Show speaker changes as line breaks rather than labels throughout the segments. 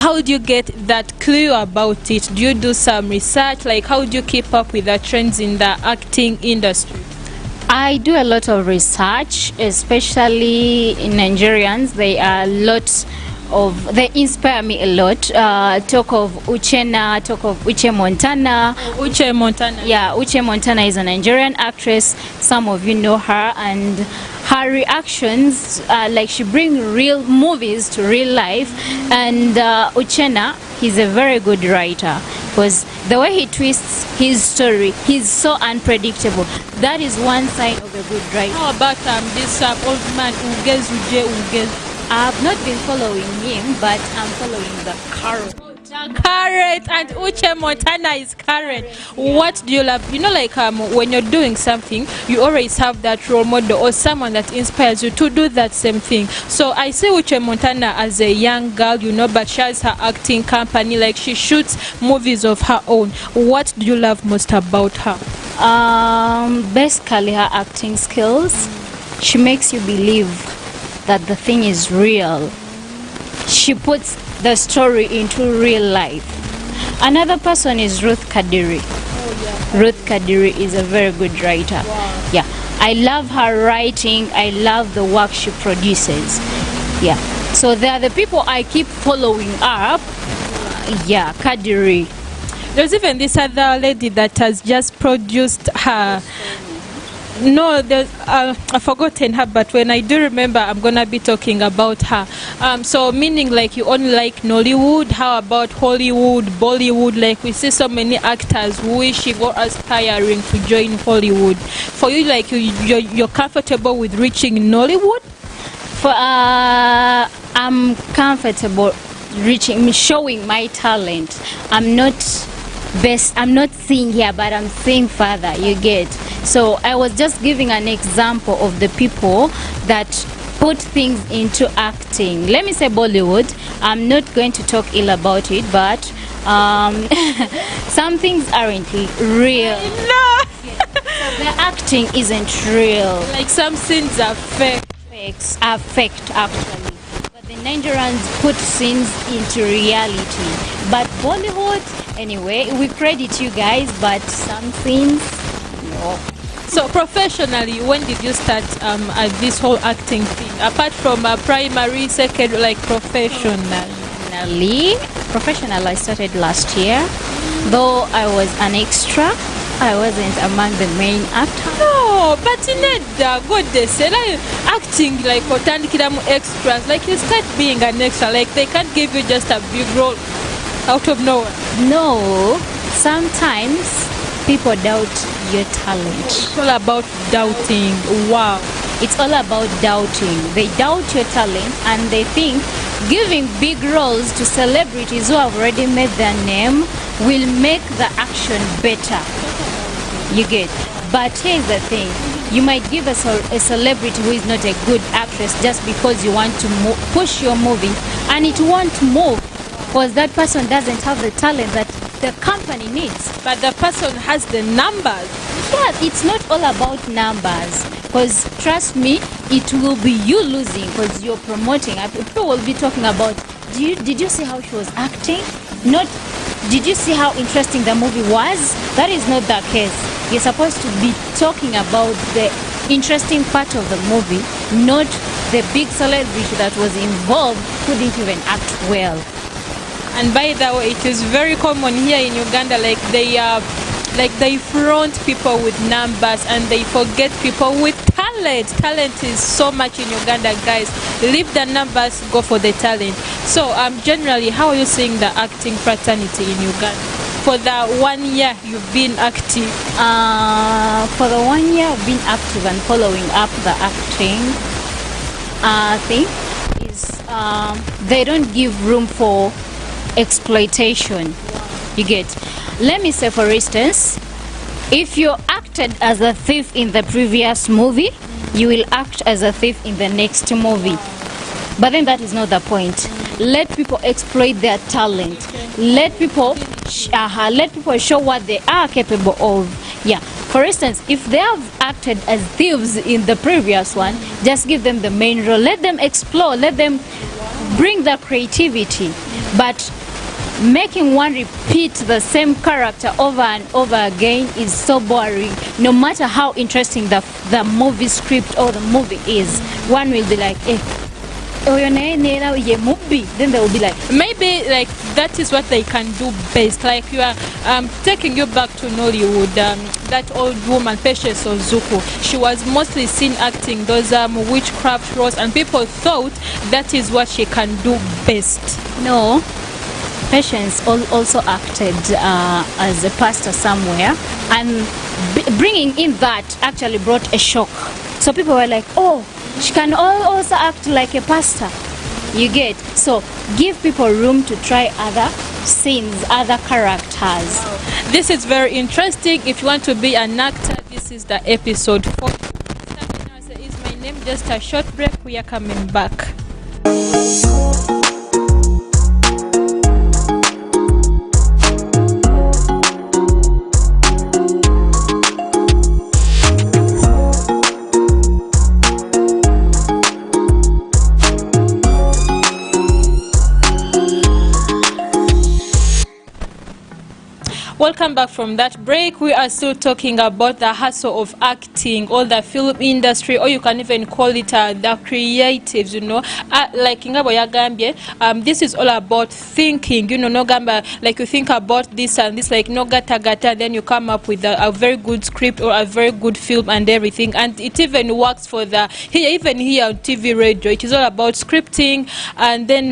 how do you get that clue about it? Do you do some research? Like, how do you keep up with the trends in the acting industry?
I do a lot of research, especially in Nigerians. They are lots of, they inspire me a lot. Talk of Uchenna, talk of Uche Montana.
Uche Montana.
Yeah, Uche Montana is a Nigerian actress. Some of you know her, and her reactions, like she brings real movies to real life. And Uchenna, he's a very good writer, because the way he twists his story, he's so unpredictable. That is one sign of a good writer.
How about this old man Ugez?
I've not been following him, but I'm following the current.
Current, and Uche Montana is current. What do you love? You know, like when you're doing something, you always have that role model or someone that inspires you to do that same thing. So I see Uche Montana as a young girl, you know, but she has her acting company, like she shoots movies of her own. What do you love most about her?
Basically her acting skills. She makes you believe that the thing is real. She puts the story into real life. Another person is Ruth Kadiri.
Oh, yeah.
Ruth Kadiri is a very good writer.
Wow.
Yeah, I love her writing. I love the work she produces. Yeah, so they are the people I keep following up. Yeah, Kadiri.
There's even this other lady that has just produced her. No, I've forgotten her, but when I do remember, I'm gonna be talking about her. So meaning like you only like Nollywood. How about Hollywood, Bollywood? Like we see so many actors wishing or aspiring to join Hollywood. For you, like you're comfortable with reaching Nollywood?
For I'm comfortable showing my talent. I'm not seeing here, but I'm seeing further, you get. So I was just giving an example of the people that put things into acting. Let me say Bollywood. I'm not going to talk ill about it, but some things aren't real.
No.
The acting isn't real.
Like some scenes are fake.
Fakes are faked, actually. But the Nigerians put scenes into reality. But Bollywood, anyway, we credit you guys, but some scenes, no.
So professionally, when did you start at this whole acting thing? Apart from primary, second, like professional?
Professional, I started last year. Though I was an extra, I wasn't among the main actors.
No, but in it, God, they say like acting like otandikiramu extras. Like you start being an extra, like they can't give you just a big role out of nowhere.
No, sometimes people doubt your talent.
It's all about doubting. Wow.
It's all about doubting. They doubt your talent, and they think giving big roles to celebrities who have already made their name will make the action better. You get. But here's the thing. You might give a celebrity who is not a good actress just because you want to push your movie, and it won't move because that person doesn't have the talent that the company needs.
But the person has the numbers.
Yeah, it's not all about numbers, because trust me, it will be you losing because you're promoting. People will be talking about, did you see how she was acting? Not, did you see how interesting the movie was? That is not the case. You're supposed to be talking about the interesting part of the movie, not the big celebrity that was involved couldn't even act well.
And by the way, it is very common here in Uganda, like they front people with numbers and they forget people with talent. Talent is so much in Uganda, guys. Leave the numbers, go for the talent. So generally, how are you seeing the acting fraternity in Uganda? For the 1 year you've been active.
For the 1 year I've been active and following up the acting thing is they don't give room for exploitation. You get. Let me say, for instance, if you acted as a thief in the previous movie, you will act as a thief in the next movie. But then that is not the point. Let people exploit their talent. Let people show what they are capable of. Yeah. For instance, if they have acted as thieves in the previous one, just give them the main role. Let them explore. Let them bring their creativity. but making one repeat the same character over and over again is so boring. No matter how interesting the movie script or the movie is, one will be like, then they will be like,
maybe like that is what they can do best. Like you are taking you back to Nollywood, that old woman Patience Ozuku, she was mostly seen acting those witchcraft roles, and people thought that is what she can do best.
no. Patience also acted as a pastor somewhere, and bringing in that actually brought a shock. So people were like, oh, she can also act like a pastor. You get? So give people room to try other scenes, other characters.
This is very interesting. If you want to be an actor, this is the episode 4. Is my name. Just a short break. We are coming back. Welcome back from that break. We are still talking about the hustle of acting, or the film industry, or you can even call it the creatives, you know. Like Ingabo Yagambye, this is all about thinking, you know, no gamba, like you think about this and this, like no gata gata, then you come up with a very good script or a very good film and everything. And it even works for even here on TV radio. It is all about scripting and then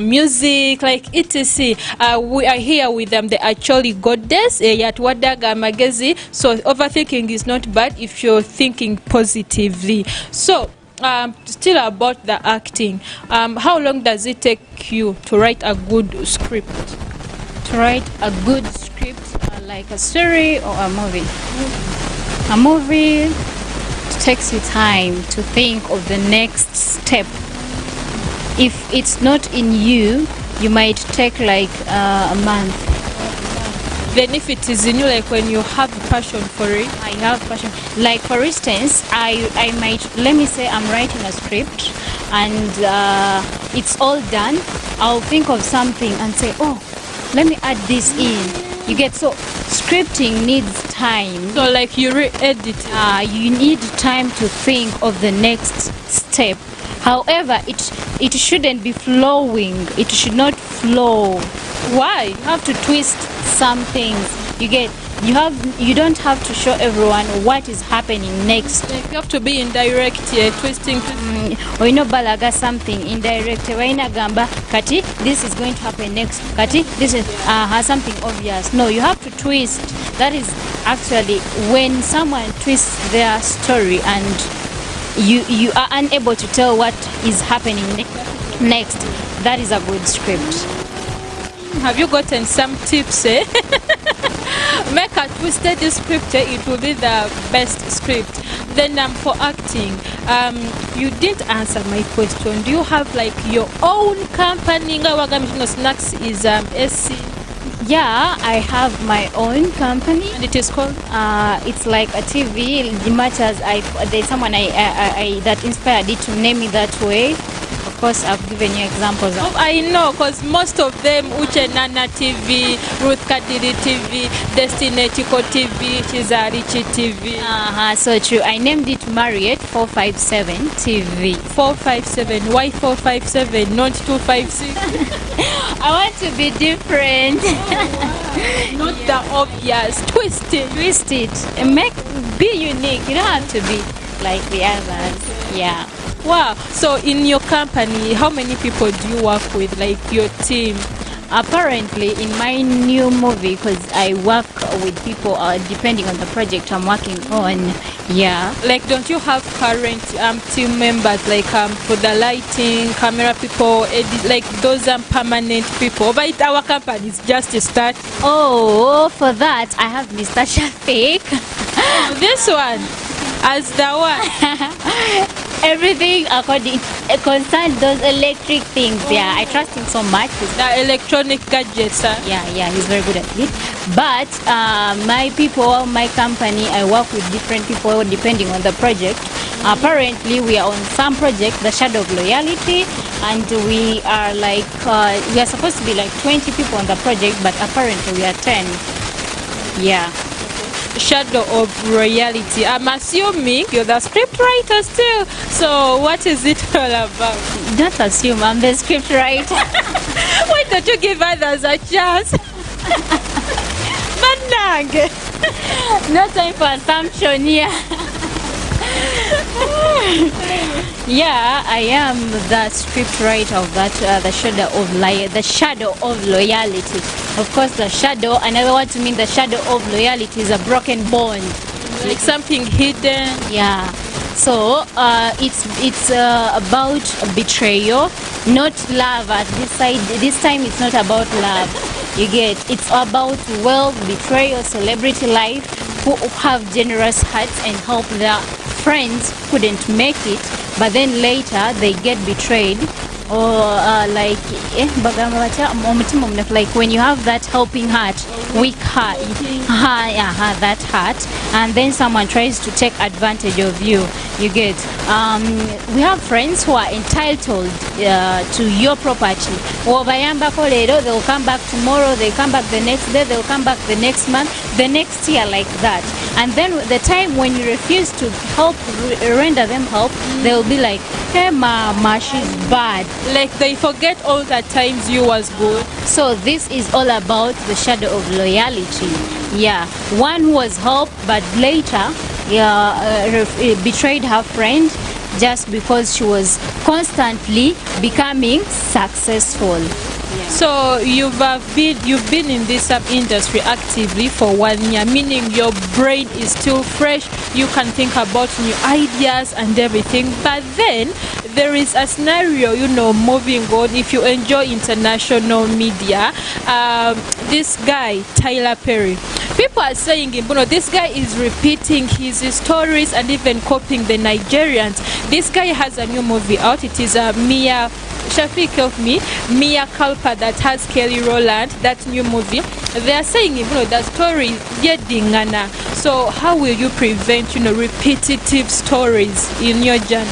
music, like etc. We are here with them. They actually goddess yat wadaga magezi. So overthinking is not bad if you're thinking positively. So still about the acting, how long does it take you to write a good script?
To write a good script, like a story or a movie? A movie takes you time to think of the next step. If it's not in you, you might take like a month.
Then if it is in you, like when you have passion for it?
I have passion. Like for instance, I might, let me say I'm writing a script and it's all done. I'll think of something and say, oh, let me add this in. You get? So scripting needs time.
So like you re-edit.
You need time to think of the next step. However, it shouldn't be flowing. It should not flow. Why? You have to twist some things. You get? You don't have to show everyone what is happening next.
Like you have to be indirect here, twisting.
Or you know, balaga something indirect. Waina gamba kati, this is going to happen next. Kati, this is something obvious. No, you have to twist. That is actually when someone twists their story and you are unable to tell what is happening next. That is a good script.
Have you gotten some tips? Make a twisted script, it will be the best script. Then for acting, you didn't answer my question. Do you have like your own company? Snacks is SC.
Yeah, I have my own company.
And it is called?
It's like a TV. Much as there's someone I that inspired it to name it that way. Of course, I've given you examples.
I know, because most of them, Uche Nana TV, Ruth Kadiri TV, Destiny Chiko TV, Chizarichi TV.
So true. I named it Marriet 457 TV.
457. Why 457, not 256?
I want to be different.
Not the obvious. Twist it.
Twist it. And be unique. You don't have to be like the others. Yeah.
Wow. So in your company, how many people do you work with, like your team?
Apparently in my new movie, because I work with people depending on the project I'm working on. Yeah.
Like don't you have current team members, like for the lighting, camera people, like those permanent people? But our company is just a start.
Oh, for that I have Mr. Shafiq.
This one as the one.
Everything according concern those electric things. Yeah, I trust him so much.
The electronic gadgets.
Yeah, he's very good at it. But my people, my company, I work with different people depending on the project. Apparently, we are on some project, The Shadow of Loyalty, and we are like, we are supposed to be like 20 people on the project, but apparently we are 10. Yeah.
Shadow of Royalty. I'm assuming you're the script writer still. So what is it all about?
Don't assume I'm the script writer.
Why don't you give others a chance? Manang.
No time for assumption here. Yeah, I am the script writer of that, the shadow of loyalty. Of course, the shadow. Another word to mean the shadow of loyalty is a broken bond,
Like something hidden.
yeah. So it's about betrayal, not love. At this side, this time it's not about love. You get, it's about wealth, betrayal, celebrity life, who have generous hearts and help their friends couldn't make it, but then later they get betrayed. Or like when you have that helping heart, weak heart, that heart, and then someone tries to take advantage of you. You get, we have friends who are entitled to your property. They'll come back tomorrow, they'll come back the next day, they'll come back the next month, the next year, like that. And then the time when you refuse to help, render them help, they'll be like, hey mama, she's bad.
Like they forget all the times you was good.
So this is all about the shadow of loyalty. Yeah, one who was helped, but later betrayed her friend just because she was constantly becoming successful.
So you've been in this industry actively for 1 year, meaning your brain is still fresh. You can think about new ideas and everything. But then there is a scenario, moving on. If you enjoy international media, this guy Tyler Perry, people are saying, this guy is repeating his stories and even copying the Nigerians. This guy has a new movie out. It is Mia Culpa that has Kelly Rowland, that new movie. They are saying, the story is Yedingana. So how will you prevent, repetitive stories in your genre?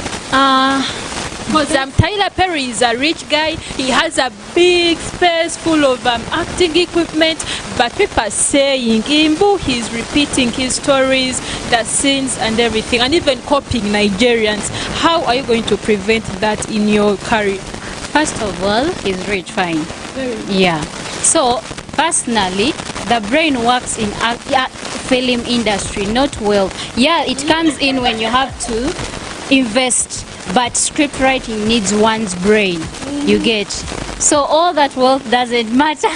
Because Tyler Perry is a rich guy. He has a big space full of acting equipment, but people are saying he's repeating his stories, the scenes and everything, and even copying Nigerians. How are you going to prevent that in your career?
First of all, he's rich, fine. Yeah. So personally, the brain works in film industry, not wealth. Yeah, it comes in when you have to invest, but script writing needs one's brain. You get. So all that wealth doesn't matter.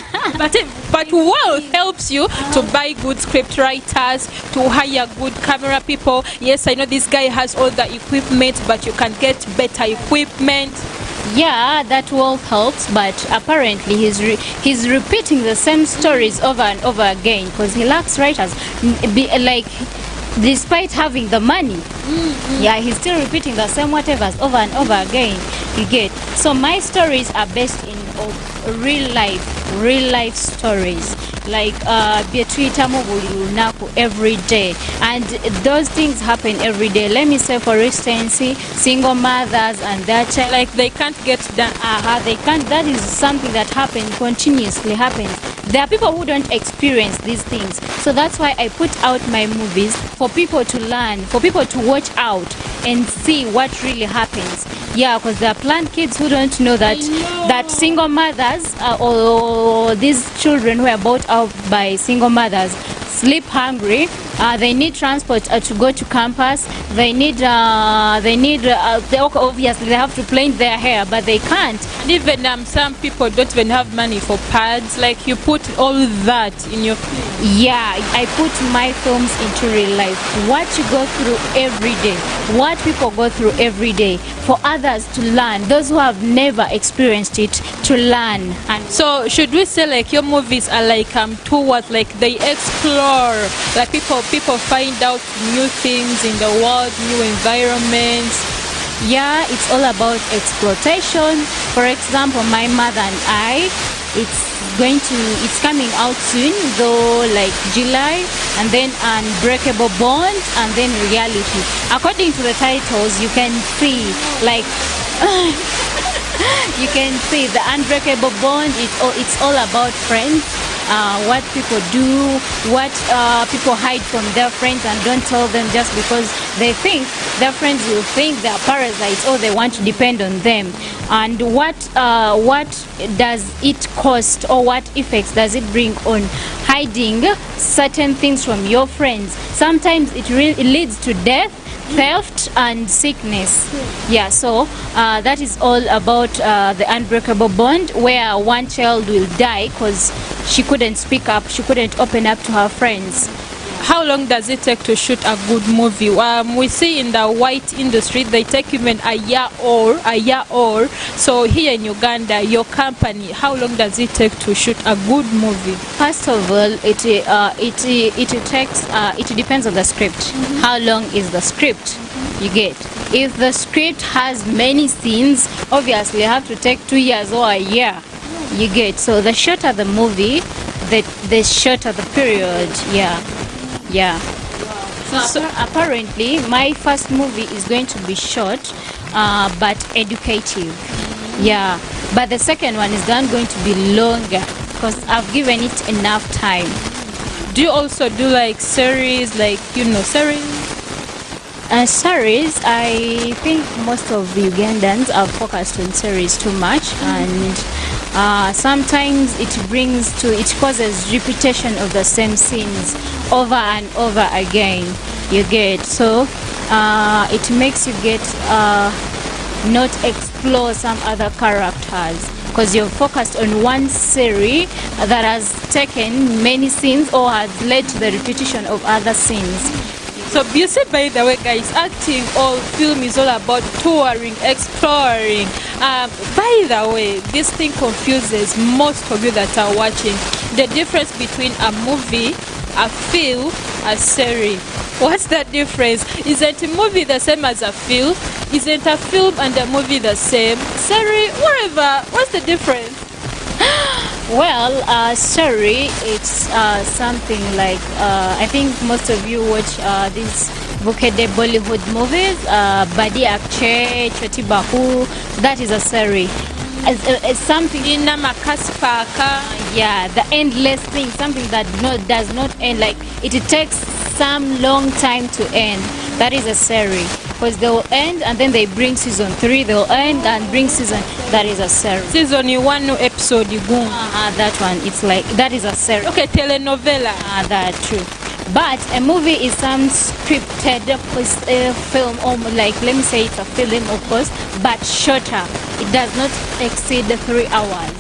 But wealth helps you to buy good script writers, to hire good camera people. Yes, I know this guy has all the equipment, but you can get better equipment.
Yeah, that wealth helps, but apparently he's repeating the same stories over and over again because he lacks writers. Despite having the money, yeah, he's still repeating the same whatevers over and over again. You get. So my stories are based in real life stories, like every day, and those things happen every day. Let me say, for instance, single mothers and their child,
like they can't get done.
They can't. That is something that continuously happens. There are people who don't experience these things, so that's why I put out my movies for people to learn, for people to watch out and see what really happens. Yeah, because there are plant kids who don't know that single mothers or these children who are brought up by single mothers sleep hungry. They need transport to go to campus. Obviously they have to plait their hair, but they can't.
And even some people don't even have money for pads. Like you put all that in your film.
Yeah, I put my films into real life. What you go through every day, what people go through every day, for others to learn. Those who have never experienced it to learn. And
so should we say like your movies are like towards like they explore, like people find out new things in the world, new environments?
Yeah, it's all about exploitation. For example, my mother and I, it's coming out soon, though, like July, and then Unbreakable Bond, and then Reality. According to the titles, you can see like you can see the Unbreakable Bond. It's all about friends. What people do, what people hide from their friends and don't tell them just because they think their friends will think they're parasites or they want to depend on them. And what does it cost, or what effects does it bring on hiding certain things from your friends? Sometimes it leads to death, theft, and sickness. Yeah, so that is all about the Unbreakable Bond, where one child will die because she couldn't speak up, she couldn't open up to her friends.
How long does it take to shoot a good movie? We see in the white industry they take even a year or so. Here in Uganda, your company, how long does it take to shoot a good movie?
First of all, it takes it depends on the script. How long is the script? You get, if the script has many scenes, obviously you have to take 2 years or a year. You get, so the shorter the movie, the shorter the period. Yeah. So apparently my first movie is going to be short, but educative. Yeah, but the second one is then going to be longer because I've given it enough time.
Do you also do like series, like series?
Series, I think most of the Ugandans are focused on series too much, and sometimes it causes repetition of the same scenes over and over again. You get, so it makes you get not explore some other characters because you're focused on one series that has taken many scenes or has led to the repetition of other scenes.
So you said, by the way, guys, acting or film is all about touring, exploring. By the way, this thing confuses most of you that are watching. The difference between a movie, a film, a series. What's the difference? Isn't a movie the same as a film? Isn't a film and a movie the same? Series, whatever. What's the difference?
Well, sorry, it's something like I think most of you watch these Bukede Bollywood movies, Badi Akche, Choti Bahu. That is a series. It's something
in Namakaspaka.
Yeah, the endless thing, something that does not end. Like it takes some long time to end. That is a series. Because they will end and then they bring season 3, they'll end and bring season. That is a series.
Season 1 no episode you go.
That one, it's like, that is a series.
Okay, telenovela.
That's true. But a movie is some scripted film, or like, let me say it's a film, of course, but shorter. It does not exceed 3 hours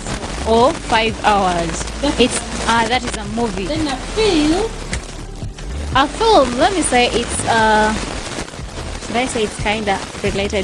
or 5 hours. It's that is a movie.
Then a film.
A film, let me say it's should I say it's kind of related